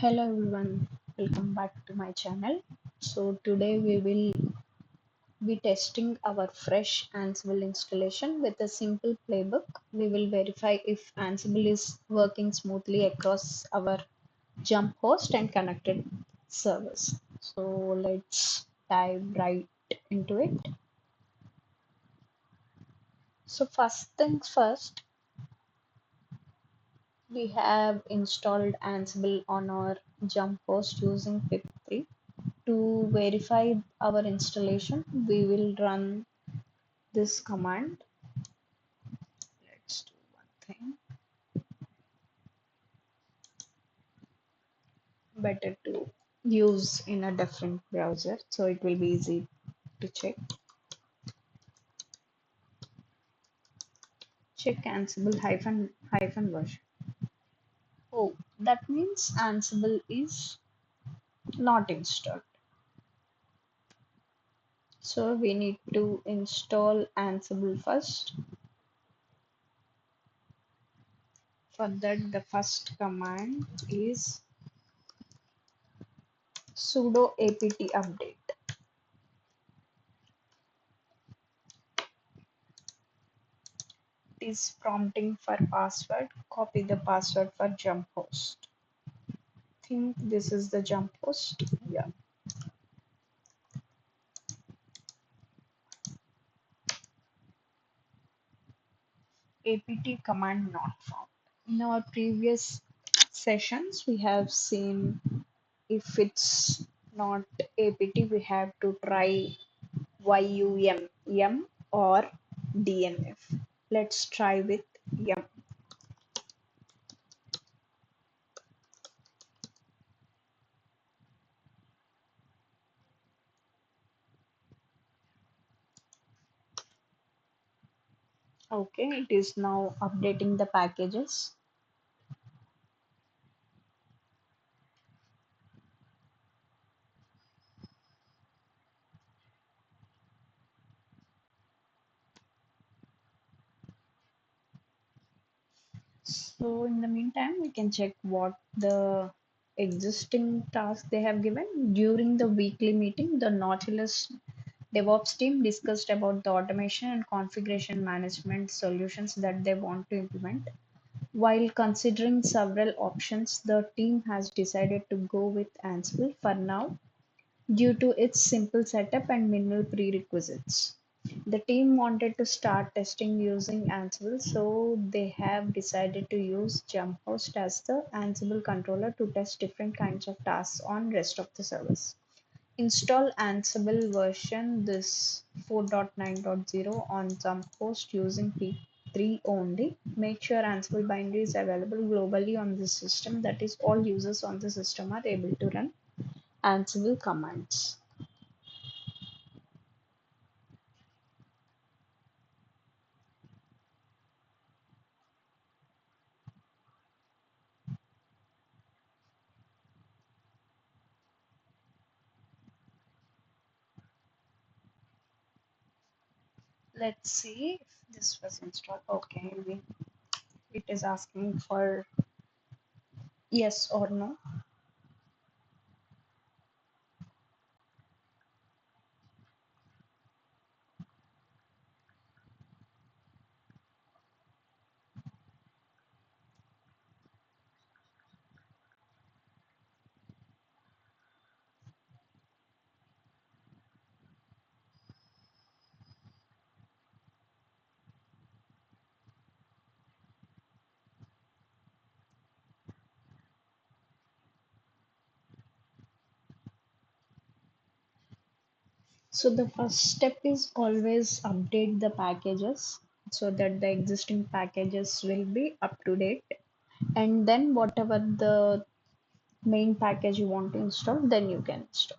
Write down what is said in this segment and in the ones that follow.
Hello everyone, welcome back to my channel. So today we will be testing our fresh Ansible installation with a simple playbook. We will verify if Ansible is working smoothly across our jump host and connected servers. So let's dive right into it. So first things first, we have installed Ansible on our jump host using pip3. To verify our installation, we will run this command. Let's do one thing. Better to use in a different browser so it will be easy to check. Check Ansible hyphen version. Oh, that means Ansible is not installed. So we need to install Ansible first. For that, the first command is sudo apt update. Is prompting for password. Copy the password for jump host. Think this is the jump host. Yeah. Apt command not found. In our previous sessions, we have seen if it's not apt, we have to try yum or dnf. Let's try with yum. Okay, it is now updating the packages. So in the meantime, we can check what the existing task they have given. During the weekly meeting, the Nautilus DevOps team discussed about the automation and configuration management solutions that they want to implement. While considering several options, the team has decided to go with Ansible for now due to its simple setup and minimal prerequisites. The team wanted to start testing using Ansible, so they have decided to use JumpHost as the Ansible controller to test different kinds of tasks on rest of the servers. Install Ansible version this 4.9.0 on JumpHost using P3 only. Make sure Ansible binary is available globally on this system, that is, all users on the system are able to run Ansible commands. Let's see if this was installed. Okay, it is asking for yes or no. So the first step is always update the packages so that the existing packages will be up to date, and then whatever the main package you want to install, then you can install.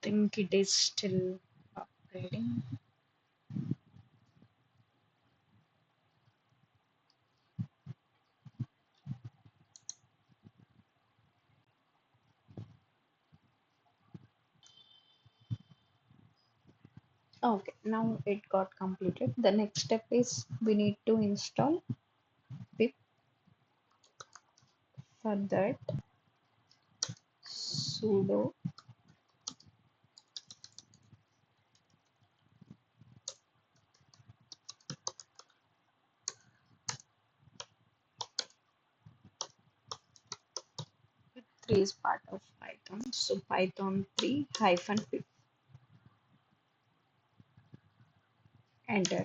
think it is still upgrading. Okay, now it got completed. The next step is we need to install pip. For that, sudo pip 3 is part of Python. So Python 3 hyphen pip. Enter.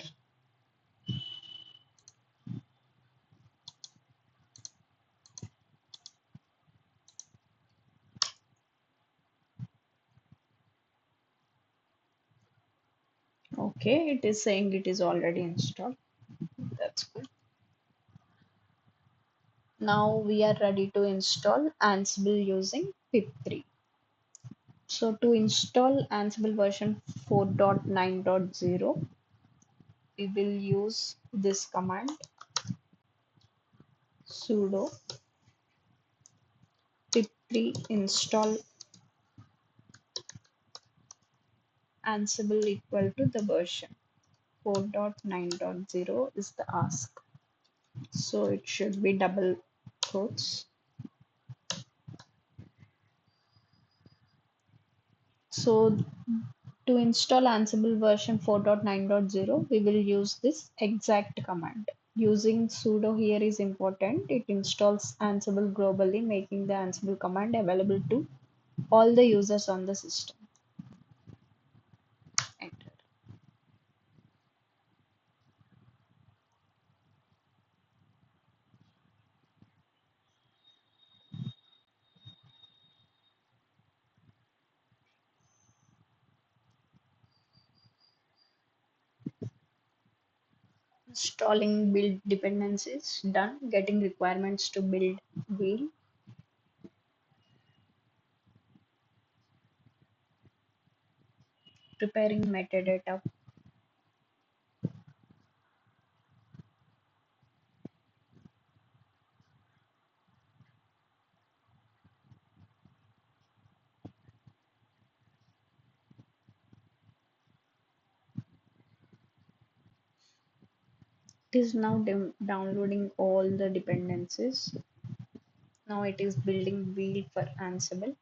Okay, it is saying it is already installed. That's good. Now we are ready to install Ansible using pip3. So to install Ansible version 4.9.0, we will use this command sudo pip3 install Ansible equal to the version 4.9.0 is the ask. So it should be double quotes. So to install Ansible version 4.9.0, we will use this exact command. Using sudo here is important. It installs Ansible globally, making the Ansible command available to all the users on the system. Enter. Installing build dependencies done. Getting requirements to build wheel. Preparing metadata. It is now downloading all the dependencies. Now it is building wheel for Ansible.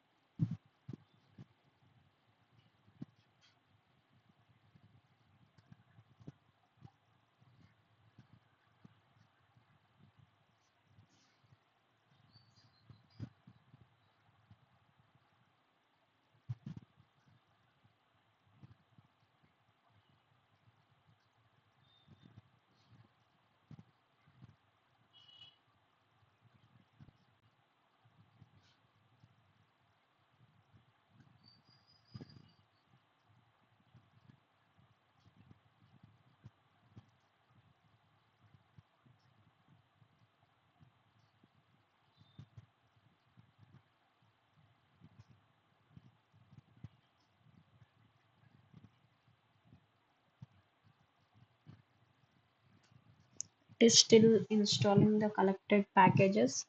It is still installing the collected packages.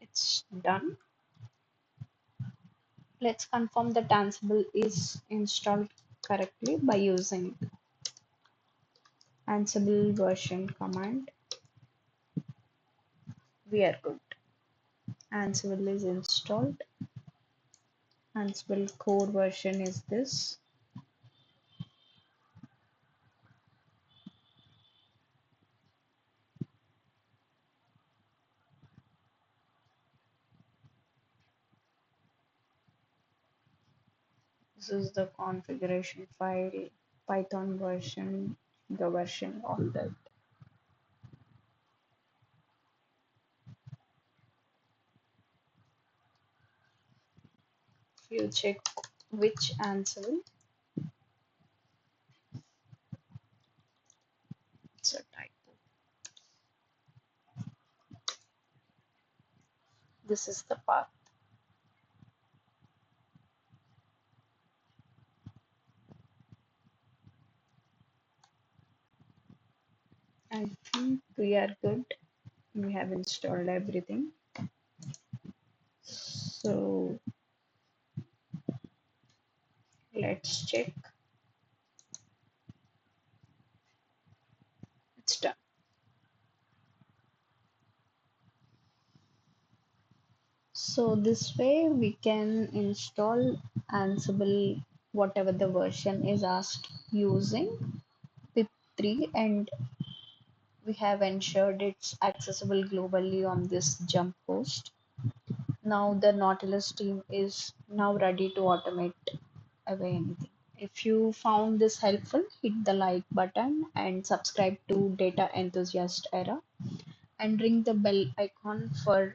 It's done. Let's confirm that Ansible is installed correctly by using Ansible version command. We are good. Ansible is installed. Ansible core version is this. This is the configuration file, Python version, the version, all that. You check which Ansible. It's a typo. This is the path. I think we are good. We have installed everything. So let's check. It's done. So this way we can install Ansible whatever the version is asked using pip3, and we have ensured it's accessible globally on this jump host. Now the Nautilus team is now ready to automate away anything. If you found this helpful, hit the like button and subscribe to Data Enthusiast Era and ring the bell icon for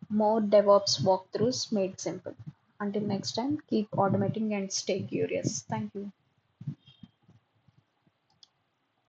more DevOps walkthroughs made simple. Until next time, keep automating and stay curious. Thank you.